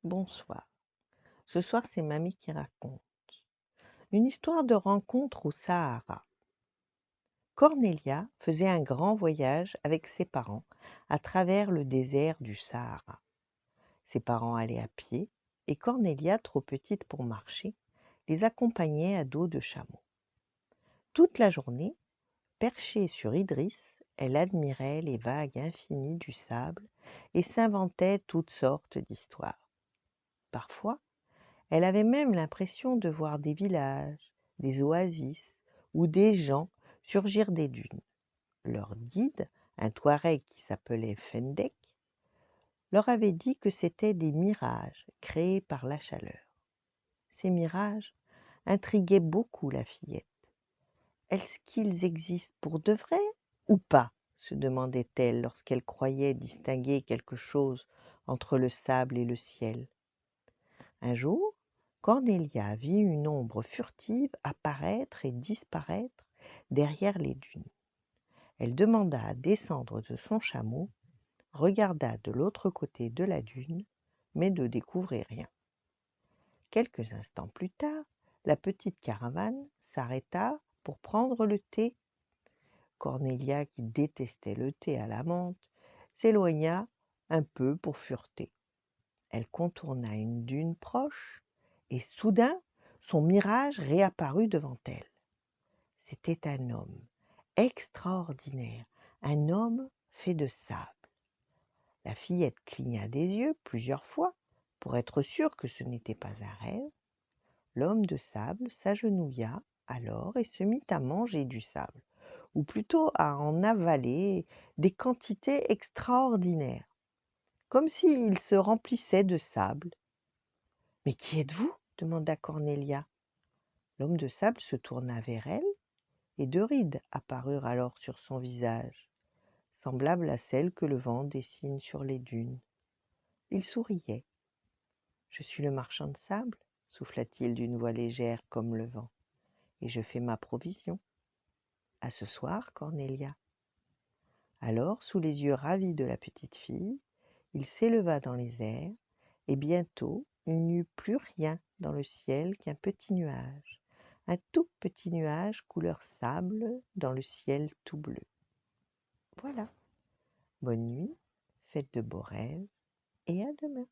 Bonsoir. Ce soir, c'est mamie qui raconte. Une histoire de rencontre au Sahara. Cornelia faisait un grand voyage avec ses parents à travers le désert du Sahara. Ses parents allaient à pied et Cornelia, trop petite pour marcher, les accompagnait à dos de chameau. Toute la journée, perchée sur Idriss, elle admirait les vagues infinies du sable et s'inventait toutes sortes d'histoires. Parfois, elle avait même l'impression de voir des villages, des oasis ou des gens surgir des dunes. Leur guide, un Touareg qui s'appelait Fendek, leur avait dit que c'étaient des mirages créés par la chaleur. Ces mirages intriguaient beaucoup la fillette. Est-ce qu'ils existent pour de vrai ou pas se demandait-elle lorsqu'elle croyait distinguer quelque chose entre le sable et le ciel. Un jour, Cornelia vit une ombre furtive apparaître et disparaître derrière les dunes. Elle demanda à descendre de son chameau, regarda de l'autre côté de la dune, mais ne découvrit rien. Quelques instants plus tard, la petite caravane s'arrêta pour prendre le thé. Cornelia, qui détestait le thé à la menthe, s'éloigna un peu pour fureter. Elle contourna une dune proche et soudain, son mirage réapparut devant elle. C'était un homme extraordinaire, un homme fait de sable. La fillette cligna des yeux plusieurs fois pour être sûre que ce n'était pas un rêve. L'homme de sable s'agenouilla alors et se mit à manger du sable, ou plutôt à en avaler des quantités extraordinaires, comme s'il se remplissait de sable. « Mais qui êtes-vous » demanda Cornelia. L'homme de sable se tourna vers elle, et deux rides apparurent alors sur son visage, semblables à celles que le vent dessine sur les dunes. Il souriait. « Je suis le marchand de sable, » souffla-t-il d'une voix légère comme le vent, « et je fais ma provision. À ce soir, Cornelia. » Alors, sous les yeux ravis de la petite fille, il s'éleva dans les airs, et bientôt il n'y eut plus rien dans le ciel qu'un petit nuage, un tout petit nuage couleur sable dans le ciel tout bleu. Voilà, bonne nuit, faites de beaux rêves, et à demain.